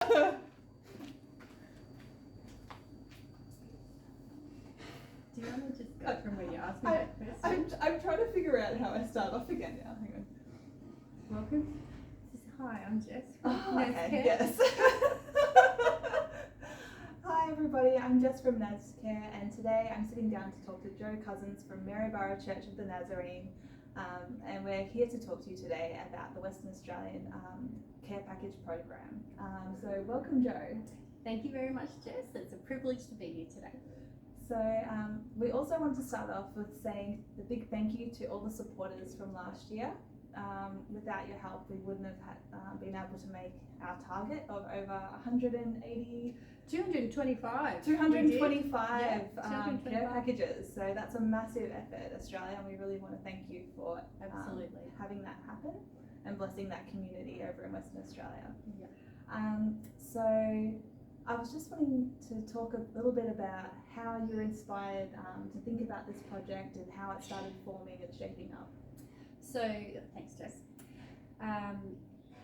Do you want to just go from where you asked me that question? I'm trying to figure out how I start off again now. Hang on. Welcome. Hi, I'm Jess from Okay, NazCare. yes. Hi everybody, I'm Jess from NazCare, and today I'm sitting down to talk to Joe Cousins from Maryborough Church of the Nazarene, and we're here to talk to you today about the Western Australian Care Package Program. So welcome, Joe. Thank you very much, Jess. It's a privilege to be here today. So we also want to start off with saying a big thank you to all the supporters from last year. Without your help, we wouldn't have been able to make our target of over 225 care packages. So that's a massive effort, Australia, and we really want to thank you for having that happen and blessing that community over in Western Australia. Yeah. So I was just wanting to talk a little bit about how you were inspired to think about this project and how it started forming and shaping up. So, thanks, Jess.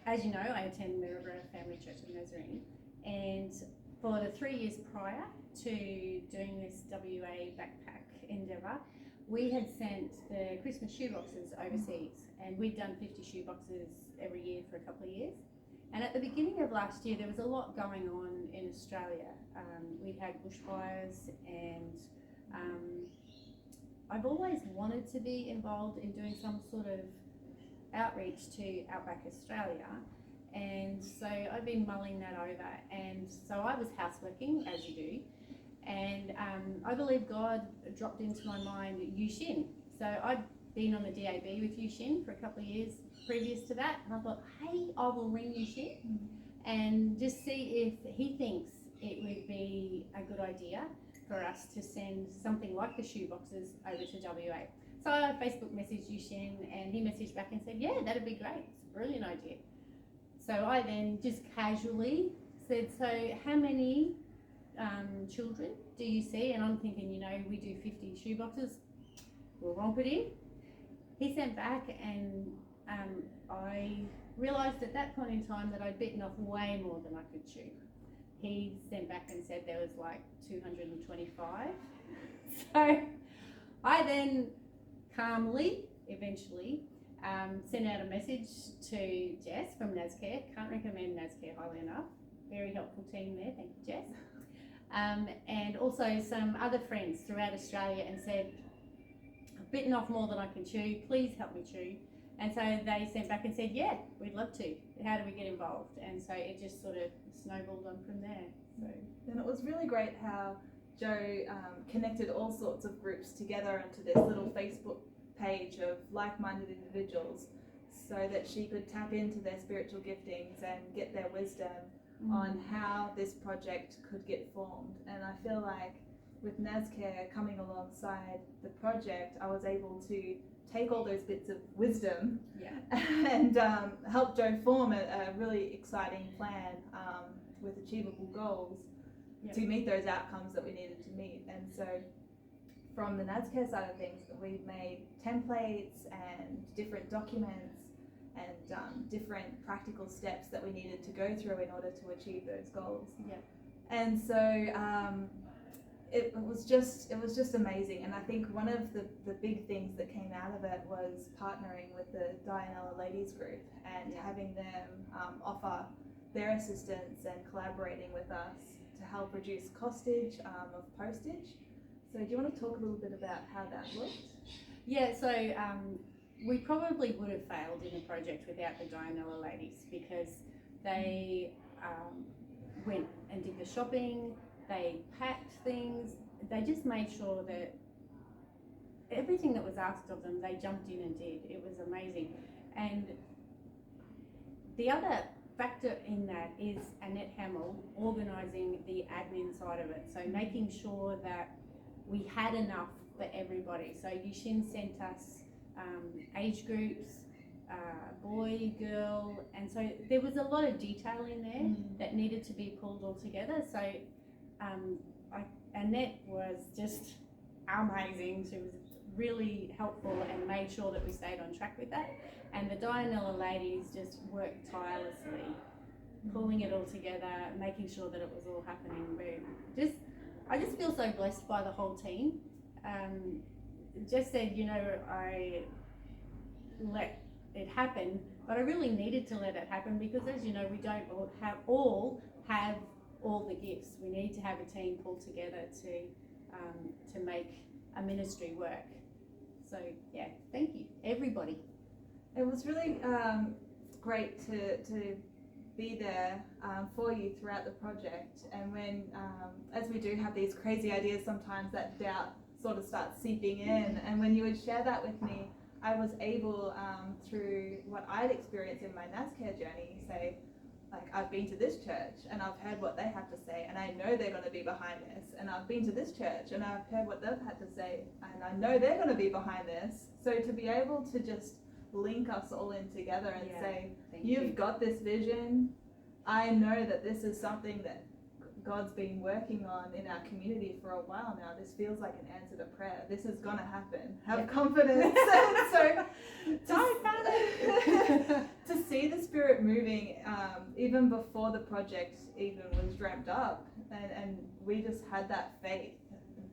As you know, I attend Maryborough Family Church of Nazarene, and for the 3 years prior to doing this WA backpack endeavour, we had sent the Christmas shoeboxes overseas, and we'd done 50 shoeboxes every year for a couple of years. And at the beginning of last year, there was a lot going on in Australia. We'd had bushfires, and I've always wanted to be involved in doing some sort of outreach to Outback Australia, and so I've been mulling that over, and so I was houseworking, as you do, and I believe God dropped into my mind Yushin. So I'd been on the DAB with Yushin for a couple of years previous to that, and I thought, hey, I will ring Yushin and just see if he thinks it would be a good idea for us to send something like the shoeboxes over to WA. So I Facebook messaged Yushin, and he messaged back and said, yeah, that'd be great. It's a brilliant idea. So I then just casually said, so how many children do you see? And I'm thinking, you know, we do 50 shoeboxes, we'll romp it in. He sent back, and I realised at that point in time that I'd bitten off way more than I could chew. He sent back and said there was like 225. So I then calmly, eventually, sent out a message to Jess from NazCare. Can't recommend NazCare highly enough. Very helpful team there, thank you, Jess. And also some other friends throughout Australia, and said, I've bitten off more than I can chew, please help me chew. And so they sent back and said, yeah, we'd love to. How do we get involved? And so it just sort of snowballed on from there. So, and it was really great how Joe connected all sorts of groups together into this little Facebook page of like-minded individuals, so that she could tap into their spiritual giftings and get their wisdom on how this project could get formed. And I feel like with NazCare coming alongside the project, I was able to take all those bits of wisdom and help Joe form a really exciting plan with achievable goals to meet those outcomes that we needed to meet. And so from the NazCare side of things, we've made templates and different documents and different practical steps that we needed to go through in order to achieve those goals. And so it was just amazing. And I think one of the big things that came out of it was partnering with the Dianella Ladies Group and having them offer their assistance and collaborating with us to help reduce costage of postage. So do you want to talk a little bit about how that looked? Yeah, so we probably would have failed in the project without the Dianella ladies, because they went and did the shopping, they packed things, they just made sure that everything that was asked of them, they jumped in and did. It was amazing. And the other factor in that is Annette Hamill organising the admin side of it, so making sure that we had enough for everybody. So Yushin sent us age groups, boy, girl, and so there was a lot of detail in there that needed to be pulled all together. So Annette was just amazing. She was really helpful and made sure that we stayed on track with that. And the Dianella ladies just worked tirelessly pulling it all together, making sure that it was all happening. I just feel so blessed by the whole team. Just said, I let it happen, but I really needed to let it happen because, as you know, we don't all have all the gifts. We need to have a team pulled together to make a ministry work. So yeah, thank you, everybody. It was really great to be there for you throughout the project, and when as we do have these crazy ideas sometimes, that doubt sort of starts seeping in, and when you would share that with me, I was able through what I'd experienced in my NazCare journey, say, like, I've been to this church and I've heard what they have to say and I know they're going to be behind this, and I've been to this church and I've heard what they've had to say and I know they're going to be behind this. So to be able to just link us all in together and say, you've got this vision, I know that this is something that God's been working on in our community for a while now. This feels like an answer to prayer. This is going to happen. Have confidence. So to see the Spirit moving even before the project even was ramped up, and we just had that faith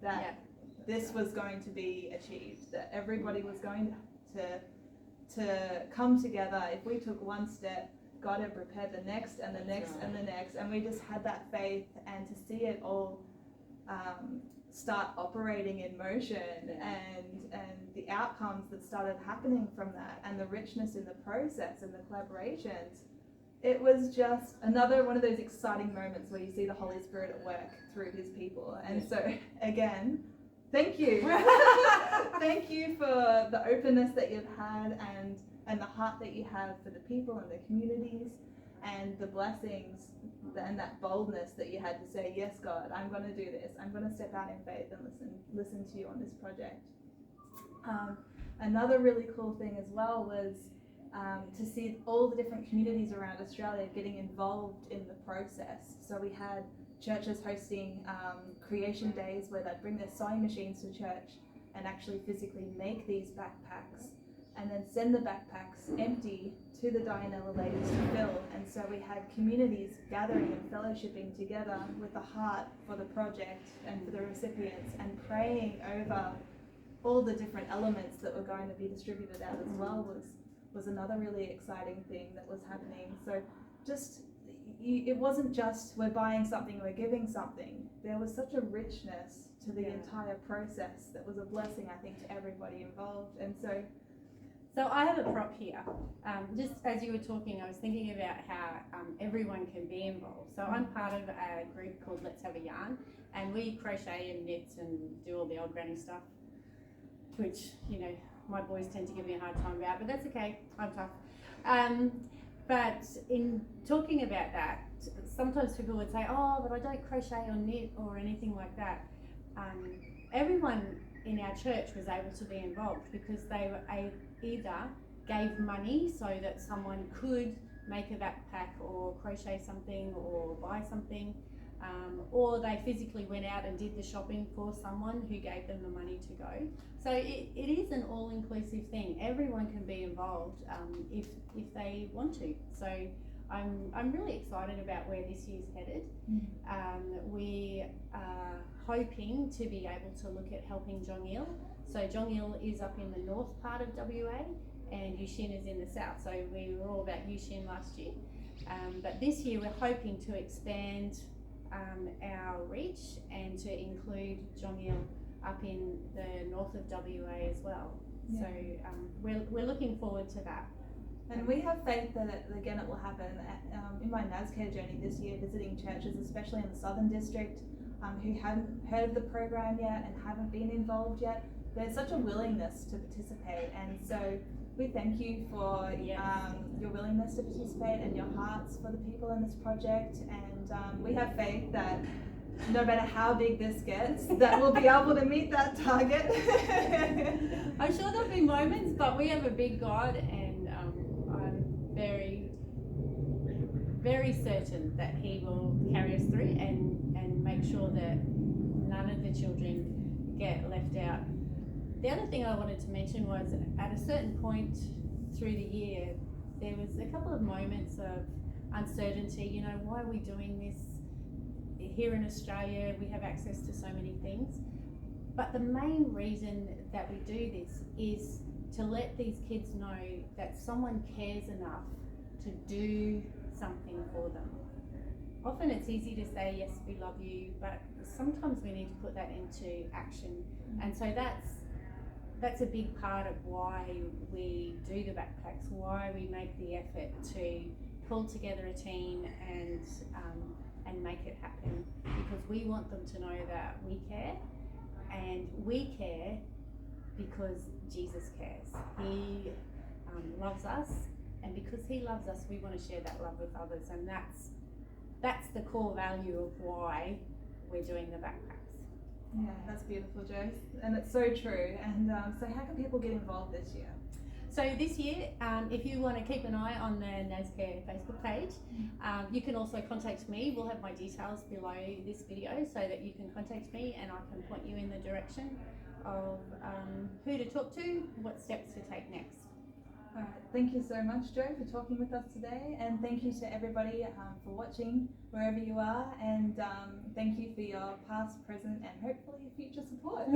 that this was going to be achieved, that everybody was going to come together. If we took one step, God had prepared the next and the next and the next, and we just had that faith, and to see it all start operating in motion, and the outcomes that started happening from that, and the richness in the process and the collaborations, it was just another one of those exciting moments where you see the Holy Spirit at work through his people. And so again, thank you. Thank you for the openness that you've had, and the heart that you have for the people and the communities, and the blessings and that boldness that you had to say, yes, God, I'm going to do this. I'm going to step out in faith and listen to you on this project. Another really cool thing as well was to see all the different communities around Australia getting involved in the process. So we had churches hosting creation days where they'd bring their sewing machines to church and actually physically make these backpacks, and then send the backpacks empty to the Dianella ladies to fill. And so we had communities gathering and fellowshipping together with a heart for the project and for the recipients, and praying over all the different elements that were going to be distributed out as well was another really exciting thing that was happening. So it wasn't just we're buying something, we're giving something. There was such a richness to the entire process that was a blessing, I think, to everybody involved. And So I have a prop here. Just as you were talking, I was thinking about how everyone can be involved. So I'm part of a group called Let's Have a Yarn, and we crochet and knit and do all the old granny stuff, which, my boys tend to give me a hard time about, but that's okay, I'm tough. But in talking about that, sometimes people would say, oh, but I don't crochet or knit or anything like that. Everyone in our church was able to be involved because they were either gave money so that someone could make a backpack or crochet something or buy something, or they physically went out and did the shopping for someone who gave them the money to go. So it is an all-inclusive thing. Everyone can be involved if they want to. So I'm really excited about where this year's headed. We are hoping to be able to look at helping Jongiel. So Jongiel is up in the north part of WA, and Yushin is in the south. So we were all about Yushin last year. But this year we're hoping to expand our reach and to include Jongiel up in the north of WA as well. Yeah. So we're looking forward to that. And we have faith that again it will happen. In my NazCare journey this year, visiting churches, especially in the Southern District, who haven't heard of the program yet and haven't been involved yet, there's such a willingness to participate. And so we thank you for your willingness to participate and your hearts for the people in this project. And we have faith that no matter how big this gets, that we'll be able to meet that target. I'm sure there'll be moments, but we have a big God, and I'm very, very certain that He will carry us through and make sure that none of the children get left out. The other thing I wanted to mention was at a certain point through the year, there was a couple of moments of uncertainty. You know, why are we doing this? Here in Australia, we have access to so many things. But the main reason that we do this is to let these kids know that someone cares enough to do something for them. Often it's easy to say, yes, we love you, but sometimes we need to put that into action. And so that's a big part of why we do the backpacks, why we make the effort to pull together a team and make it happen, because we want them to know that we care, and we care because Jesus cares. He loves us, and because he loves us, we want to share that love with others, and that's the core value of why we're doing the backpacks. Yeah, that's beautiful, Jo, and it's so true. And so how can people get involved this year? So this year, if you want to keep an eye on the NazCare Facebook page, you can also contact me. We'll have my details below this video so that you can contact me and I can point you in the direction of who to talk to, what steps to take next. All right, thank you so much, Jo, for talking with us today, and thank you to everybody for watching wherever you are, and thank you for your past, present, and hopefully future support.